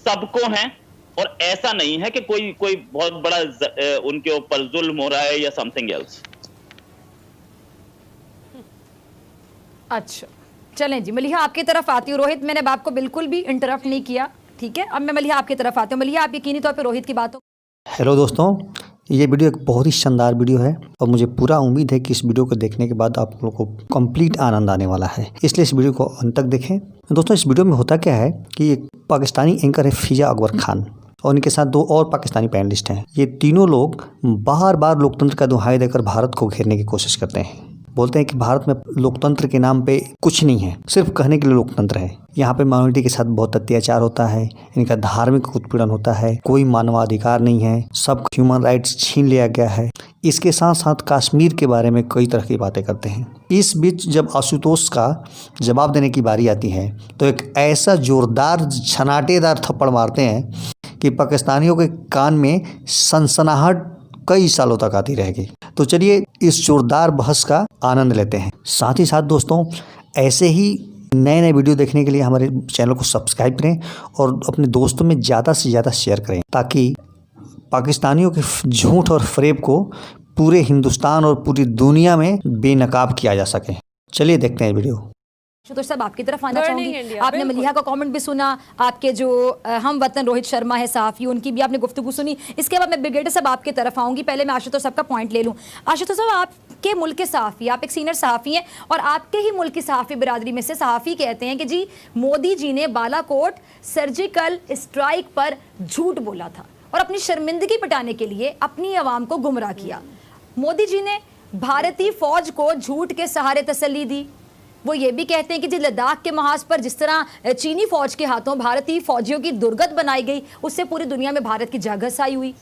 सबको हैं, और ऐसा नहीं है कि कोई बहुत बड़ा उनके ऊपर जुल्म हो रहा है या समथिंग एल्स। अच्छा चलें जी, मलिहा आपकी तरफ आती हूँ। रोहित, मैंने आपको बिल्कुल भी इंटरप्ट नहीं किया, ठीक है। अब मैं मलिहा आपकी तरफ आती हूँ। मलिहा, आप यकीनी तौर पे रोहित की बातों। हेलो दोस्तों, ये वीडियो एक बहुत ही शानदार वीडियो है और मुझे पूरा उम्मीद है कि इस वीडियो को देखने के बाद आप लोगों को कंप्लीट आनंद आने वाला है, इसलिए इस वीडियो को अंत तक देखें। दोस्तों, इस वीडियो में होता क्या है कि एक पाकिस्तानी एंकर है फिजा अकबर खान, और इनके साथ दो और पाकिस्तानी पैनलिस्ट हैं। ये तीनों लोग बार बार लोकतंत्र का दुहाई देकर भारत को घेरने की कोशिश करते हैं। बोलते हैं कि भारत में लोकतंत्र के नाम पे कुछ नहीं है, सिर्फ कहने के लिए लोकतंत्र है। यहाँ पे माइनॉरिटी के साथ बहुत अत्याचार होता है, इनका धार्मिक उत्पीड़न होता है, कोई मानवाधिकार नहीं है, सब ह्यूमन राइट्स छीन लिया गया है। इसके साथ साथ कश्मीर के बारे में कई तरह की बातें करते हैं। इस बीच जब आशुतोष का जवाब देने की बारी आती है तो एक ऐसा जोरदार छनाटेदार थप्पड़ मारते हैं कि पाकिस्तानियों के कान में सनसनाहट कई सालों तक आती रहेगी। तो चलिए इस जोरदार बहस का आनंद लेते हैं। साथ ही साथ दोस्तों, ऐसे ही नए नए वीडियो देखने के लिए हमारे चैनल को सब्सक्राइब करें और अपने दोस्तों में ज़्यादा से ज़्यादा शेयर करें, ताकि पाकिस्तानियों के झूठ और फरेब को पूरे हिंदुस्तान और पूरी दुनिया में बेनकाब किया जा सके। चलिए देखते हैं वीडियो। तो सब आपकी तरफ आना चाहूंगी। आपने मलिहा का कमेंट भी सुना, आपके जो हम वतन रोहित शर्मा है सहाफ़ी, उनकी भी आपने गुफ्तगू सुनी। इसके बाद मैं ब्रिगेडियर साहब आपकी तरफ आऊंगी। पहले मैं आशुतोष साहब का पॉइंट ले लूं। आशुतोष साहब, आपके मुल्क के सहाफ़ी, आप एक सीनियर सहाफ़ी हैं और आपके ही मुल्क की सहाफ़ी बिरादरी में से सहाफ़ी कहते हैं कि जी मोदी जी ने बालाकोट सर्जिकल स्ट्राइक पर झूठ बोला था और अपनी शर्मिंदगी पटाने के लिए अपनी आवाम को गुमराह किया। मोदी जी ने भारतीय फौज को झूठ के सहारे तसल्ली दी। वो ये भी कहते हैं कि जिस लद्दाख के महाज पर जिस तरह चीनी फौज के हाथों भारतीय फौजियों की दुर्गत बनाई गई, उससे पूरी दुनिया में भारत की जागसाई हुई।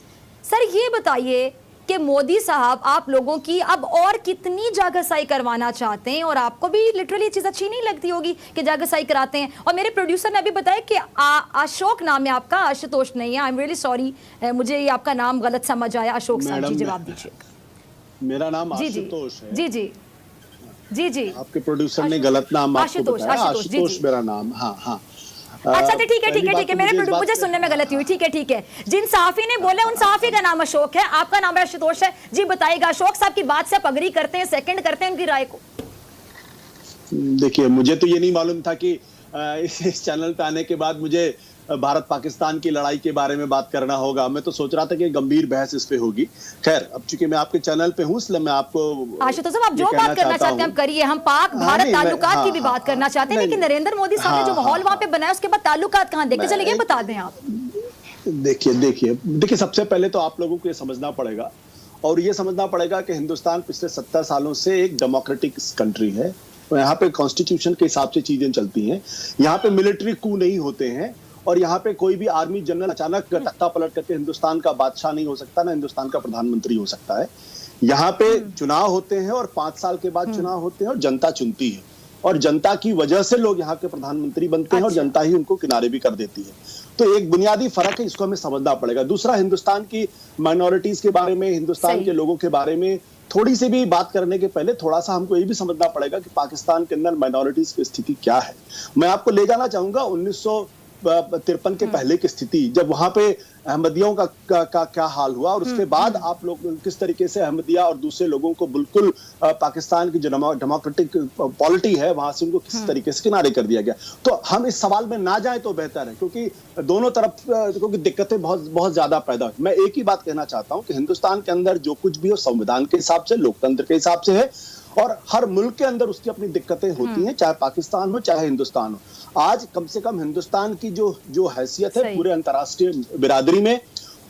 सर ये बताइए कि मोदी साहब आप लोगों की अब और कितनी जागसाई करवाना चाहते हैं, और आपको भी लिटरली चीज़ अच्छी नहीं लगती होगी कि जागसाई कराते हैं। और मेरे प्रोड्यूसर ने अभी बताया कि अशोक नाम है आपका, आशुतोष नहीं है। आई एम रियली सॉरी, मुझे ये आपका नाम गलत समझ आया। अशोक साहब जी जवाब दीजिए। मेरा नाम आशुतोष है। जी जी जी जी, आपके प्रोड्यूसर ने गलत नाम आपको बताया। आशुतोष मेरा नाम। हाँ हाँ, अच्छा ठीक है मेरे मुझे सुनने में गलती हुई। ठीक है जिन सहाफी ने बोले उन सहाफी का नाम अशोक है, आपका नाम आशुतोष है। जी बताइएगा, अशोक साहब की बात से आप अग्री करते हैं, सेकंड करते हैं उनकी राय को? देखिए, मुझे तो ये नहीं मालूम था कि इस चैनल पे आने के बाद मुझे भारत पाकिस्तान की लड़ाई के बारे में बात करना होगा। मैं तो सोच रहा था कि गंभीर बहस इस पे होगी। खैर, अब चूंकि मैं आपके चैनल पे हूँ, इसलिए मैं आपको आशुतोष साहब, आप जो बात करना चाहते हैं हम करिए। हम पाक भारत ताल्लुकात की भी बात करना चाहते हैं, लेकिन नरेंद्र मोदी साहब ने जो माहौल वहां पे बनाया उसके बाद ताल्लुकात कहाँ देखते चले गए, बता दें आप। देखिए, सबसे पहले तो आप लोगों को ये समझना पड़ेगा, और ये समझना पड़ेगा कि हिंदुस्तान पिछले 70 सालों से एक डेमोक्रेटिक कंट्री है। यहाँ पे कॉन्स्टिट्यूशन के हिसाब से चीजें चलती हैं। यहाँ पे मिलिट्री कू नहीं होते हैं, और यहाँ पे कोई भी आर्मी जनरल अचानक तख्ता पलट करके हिंदुस्तान का बादशाह नहीं हो सकता, ना हिंदुस्तान का प्रधानमंत्री हो सकता है। यहाँ पे चुनाव होते हैं और 5 साल के बाद चुनाव होते हैं और जनता चुनती है, और जनता की वजह से लोग यहाँ के प्रधानमंत्री बनते हैं और जनता ही उनको किनारे भी कर देती है। तो एक बुनियादी फर्क है, इसको हमें समझना पड़ेगा। दूसरा, हिंदुस्तान की माइनॉरिटीज के बारे में, हिंदुस्तान के लोगों के बारे में थोड़ी सी भी बात करने के पहले थोड़ा सा हमको ये भी समझना पड़ेगा कि पाकिस्तान के अंदर माइनॉरिटीज की स्थिति क्या है। मैं आपको ले जाना चाहूंगा 1953 के पहले की स्थिति, जब वहां पे अहमदियों का क्या हाल हुआ, और उसके बाद आप लोग किस तरीके से अहमदिया और दूसरे लोगों को बिल्कुल पाकिस्तान की जो डेमोक्रेटिक पॉलिटी है वहां से उनको किस तरीके से किनारे कर दिया गया। तो हम इस सवाल में ना जाएं तो बेहतर है, क्योंकि दोनों तरफ क्योंकि दिक्कतें बहुत ज्यादा पैदा हुई। मैं एक ही बात कहना चाहता हूं कि हिंदुस्तान के अंदर जो कुछ भी हो संविधान के हिसाब से, लोकतंत्र के हिसाब से है, और हर मुल्क के अंदर उसकी अपनी दिक्कतें होती हैं, चाहे पाकिस्तान हो चाहे हिंदुस्तान हो। आज कम से कम हिंदुस्तान की जो हैसियत है पूरे अंतर्राष्ट्रीय बिरादरी में,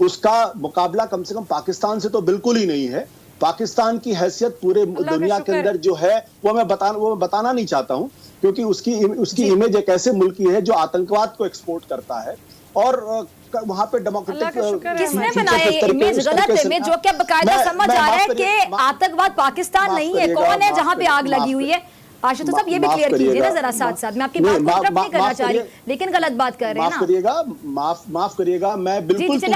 उसका मुकाबला कम से कम पाकिस्तान से तो बिल्कुल ही नहीं है। पाकिस्तान की हैसियत पूरे दुनिया के अंदर जो है वो मैं बताना नहीं चाहता हूं, क्योंकि उसकी इमेज एक ऐसे मुल्क की है जो आतंकवाद को एक्सपोर्ट करता है, और वहां पे डेमोक्रेटिक किसने बनाया ये इमेज, गलत इमेज, जो क्या बकायदा समझ आ रहा है कि आतंकवाद पाकिस्तान नहीं है, कौन है जहां पे आग लगी हुई है। आशुतोष साहब ये भी क्लियर कीजिए ना जरा, साथ साथ मैं आपकी बात को इंटरप्ट नहीं करना चाह रही, लेकिन गलत बात कर रहे हैं ना। माफ करिएगा, मैं बिल्कुल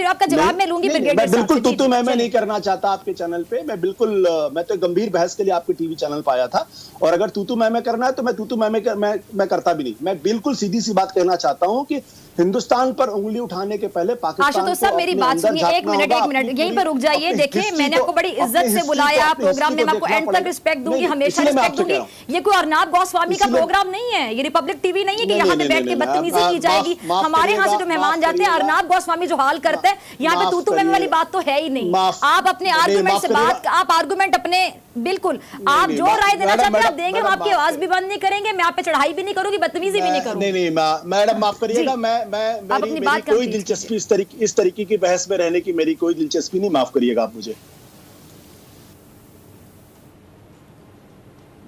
आपका जवाब मैं लूंगी ब्रिगेडियर साहब। बिल्कुल तू मैं नहीं करना चाहता आपके चैनल पे। मैं तो गंभीर बहस के लिए आपके टीवी चैनल पे आया था, और अगर तू मैं करना है तो मैं मैं करता भी नहीं। मैं बिल्कुल सीधी सी बात कहना चाहता हूँ कि हिंदुस्तान पर उंगली उठाने के पहले पाकिस्तान आशुतोष साहब मेरी बात सुनिए, एक मिनट यहीं पर रुक जाइए। देखिए मैंने आपको बड़ी इज्जत से बुलाया प्रोग्राम में, मैं आपको एंड तक रिस्पेक्ट दूंगी, हमेशा रिस्पेक्ट दूंगी। ये कोई अर्नाब गोस्वामी का प्रोग्राम नहीं है, ये रिपब्लिक टीवी नहीं है कि यहाँ पे बैठ के बदतमीजी की जाएगी। हमारे यहाँ से जो मेहमान जाते हैं, अर्नाब गोस्वामी जो हाल करते हैं, यहाँ पे तू मैं वाली बात तो है ही नहीं। आप अपने आर्गुमेंट से बात, आप आर्गुमेंट अपने बिल्कुल आप जो राय देना चाहते हैं आप देंगे, हम आपकी आवाज भी बंद नहीं करेंगे, मैं आप पे चढ़ाई भी नहीं करूंगी, बदतमीजी भी नहीं करूंगी। नहीं मैडम माफ करिएगा, मेरी कोई दिलचस्पी इस तरीके की बहस में रहने की मेरी कोई दिलचस्पी नहीं, माफ करिएगा आप मुझे।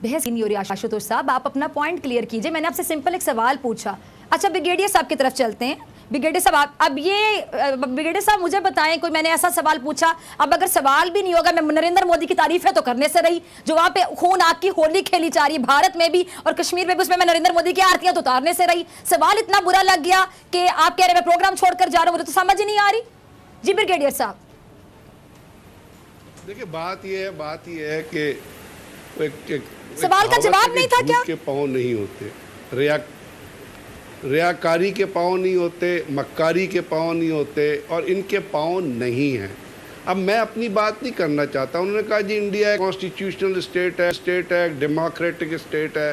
बहस नहीं हो रही आशुतोष साहब, आप अपना पॉइंट क्लियर कीजिए। मैंने आपसे सिंपल एक सवाल पूछा। अच्छा ब्रिगेडियर साहब की तरफ चलते हैं। ब्रिगेडियर साहब अब ये ब्रिगेडियर साहब मुझे बताएं, कोई मैंने ऐसा सवाल पूछा, अब अगर सवाल भी नहीं होगा, मैं नरेंद्र मोदी की तारीफें तो करने से रही, जो वहां पे खून आग की होली खेली जा रही है भारत में भी और कश्मीर में भी, उसमें मैं नरेंद्र मोदी की आरतियां तो उतारने से रही। सवाल इतना बुरा लग गया कि आप कह रहे मैं प्रोग्राम छोड़कर जा रहा हूं, मुझे तो समझ ही नहीं आ रही। जी ब्रिगेडियर साहब। देखिए बात यह है कि सवाल का जवाब नहीं था क्या? के पाँव नहीं होते, रियाकारी के पाँव नहीं होते, मक्कारी के पाँव नहीं होते, और इनके पाँव नहीं हैं। अब मैं अपनी बात नहीं करना चाहता। उन्होंने कहा जी इंडिया कॉन्स्टिट्यूशनल स्टेट है, डेमोक्रेटिक स्टेट है।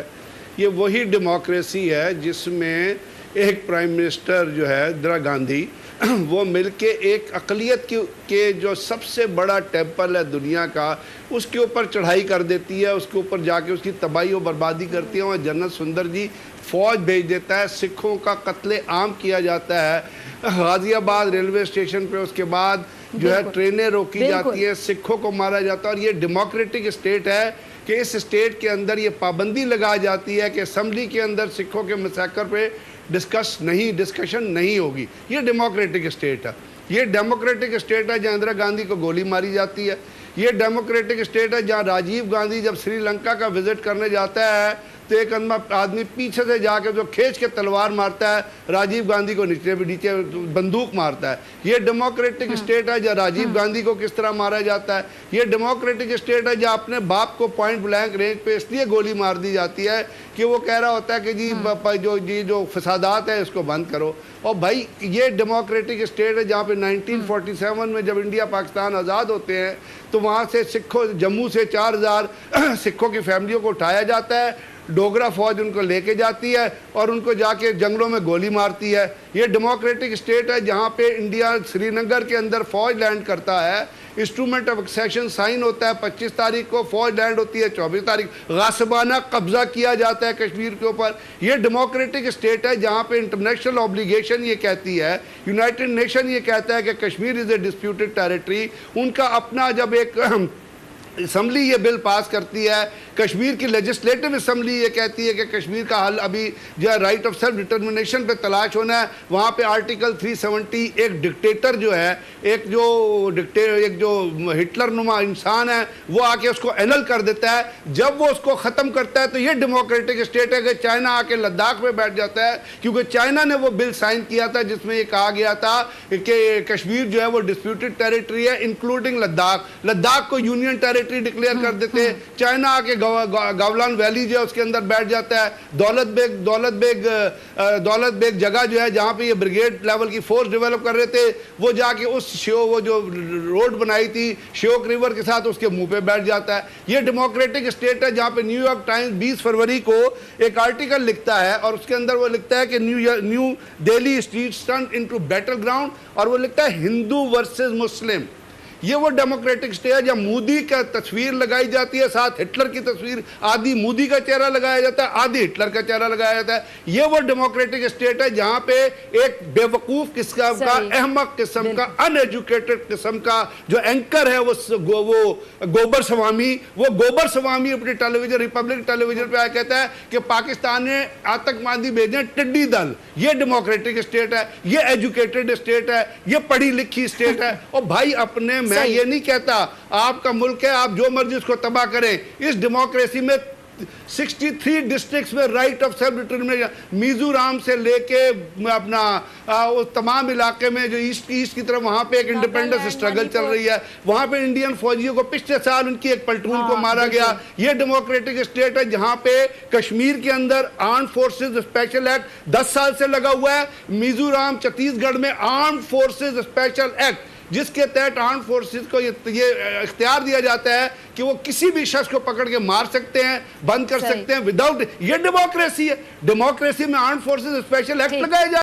ये वही डेमोक्रेसी है जिसमें एक प्राइम मिनिस्टर जो है इंदिरा गांधी वो मिलके एक अक़लियत के जो सबसे बड़ा टेम्पल है दुनिया का, उसके ऊपर चढ़ाई कर देती है, उसके ऊपर जाके उसकी तबाही और बर्बादी करती है। वहाँ जनरल सुंदर जी फौज भेज देता है, सिखों का कत्ले आम किया जाता है गाजियाबाद रेलवे स्टेशन पे। उसके बाद जो है ट्रेनें रोकी जाती है, सिखों को मारा जाता है। और ये डेमोक्रेटिक स्टेट है कि इस स्टेट के अंदर ये पाबंदी लगाई जाती है कि असम्बली के अंदर सिखों के मैसेकर पे डिस्कशन नहीं होगी। ये डेमोक्रेटिक स्टेट है। ये डेमोक्रेटिक स्टेट है जहाँ इंदिरा गांधी को गोली मारी जाती है। ये डेमोक्रेटिक स्टेट है जहाँ राजीव गांधी जब श्रीलंका का विजिट करने जाता है तो एक आदमी पीछे से जाकर जो खींच के तलवार मारता है, राजीव गांधी को नीचे बंदूक मारता है। ये डेमोक्रेटिक स्टेट है जहाँ राजीव गांधी को किस तरह मारा जाता है। ये डेमोक्रेटिक स्टेट है जहाँ अपने बाप को पॉइंट ब्लैंक रेंज पे इसलिए गोली मार दी जाती है कि वो कह रहा होता है कि जी जो फसादात है इसको बंद करो। और भाई ये डेमोक्रेटिक स्टेट है जहाँ पे 1947 में जब इंडिया पाकिस्तान आज़ाद होते हैं तो वहाँ से सिखों, जम्मू से 4000 सिखों की फैमिलियों को उठाया जाता है, डोगरा फौज उनको लेके जाती है और उनको जाके जंगलों में गोली मारती है। ये डेमोक्रेटिक स्टेट है जहाँ पे इंडिया श्रीनगर के अंदर फौज लैंड करता है, इंस्ट्रूमेंट ऑफ एक्सेशन साइन होता है 25 तारीख को, फौज लैंड होती है 24 तारीख, गासिबाना कब्जा किया जाता है कश्मीर के ऊपर। ये डेमोक्रेटिक स्टेट है जहाँ पे इंटरनेशनल ऑब्लिगेशन ये कहती है, यूनाइटेड नेशन ये कहता है कि Kashmir is a disputed territory. उनका अपना जब एक असम्बली ये बिल पास करती है, कश्मीर की लेजिस्लेटिव असम्बली ये कहती है कि कश्मीर का हल अभी जो है राइट ऑफ सेल्फ डिटर्मिनेशन पे तलाश होना है। वहाँ पे आर्टिकल 370 एक डिक्टेटर जो है, एक जो हिटलर नुमा इंसान है वो आके उसको एनल कर देता है। जब वो उसको ख़त्म करता है तो ये डेमोक्रेटिक स्टेट है कि चाइना आके लद्दाख में बैठ जाता है, क्योंकि चाइना ने वो बिल साइन किया था जिसमें ये कहा गया था कि कश्मीर जो है वो डिस्प्यूटेड टेरिटरी है इंक्लूडिंग लद्दाख को यूनियन टेरिटरी डिक्लेयर कर देते हैं। चाइना आके गावलान वैली जो है उसके अंदर बैठ जाता है। दौलत बेग जगह जो है जहाँ पे ये ब्रिगेड लेवल की फोर्स डेवलप कर रहे थे, वो जाके उस वो जो रोड बनाई थी श्योक रिवर के साथ उसके मुंह पे बैठ जाता है। ये डेमोक्रेटिक स्टेट है जहाँ पे न्यूयॉर्क टाइम्स 20 फरवरी को एक आर्टिकल लिखता है और उसके अंदर वो लिखता है कि new Delhi streets turn into battle ground, और वो लिखता है हिंदू वर्सेस मुस्लिम। ये वो डेमोक्रेटिक स्टेट है जहाँ मोदी का तस्वीर लगाई जाती है, साथ हिटलर की तस्वीर, आधी मोदी का चेहरा लगाया जाता है, आधी हिटलर का चेहरा लगाया जाता है। ये वो डेमोक्रेटिक स्टेट है जहाँ पे एक बेवकूफ किस्म का, अहमक किस्म का, अनएजुकेटेड किस्म का जो एंकर है वो गोबर स्वामी अपनी टेलीविजन, रिपब्लिक टेलीविजन पे आया कहता है कि पाकिस्तान ने आतंकवादी भेजे टिड्डी दल। ये डेमोक्रेटिक स्टेट है, ये एजुकेटेड स्टेट है, ये पढ़ी लिखी स्टेट है। और भाई मैं ये नहीं कहता आपका मुल्क है, आप जो मर्जी उसको तबाह करें, इस डेमोक्रेसी में 63 डिस्ट्रिक्ट्स में right of self determination, Mizoram से लेके अपना वो तमाम इलाके में जो ईस्ट की तरफ वहाँ पे एक इंडिपेंडेंस स्ट्रगल चल रही है, वहाँ पे इंडियन फौजियों को पिछले साल उनकी एक प्लेटून को मारा गया। ये डेमोक्रेटिक स्टेट है जहाँ पे कश्मीर के अंदर आर्म्ड फोर्सेज स्पेशल एक्ट 10 साल से लगा हुआ है। मिजोरम छत्तीसगढ़ में आर्म्ड फोर्सेज स्पेशल एक्ट जिसके तहत आर्म्ड फोर्सेस को ये इख्तियार दिया जाता है कि वो किसी भी शख्स को पकड़ के मार सकते हैं, बंद कर सकते हैं विदाउट। ये डेमोक्रेसी है। डेमोक्रेसी में आर्म्ड फोर्सेस स्पेशल एक्ट लगाए जाते हैं।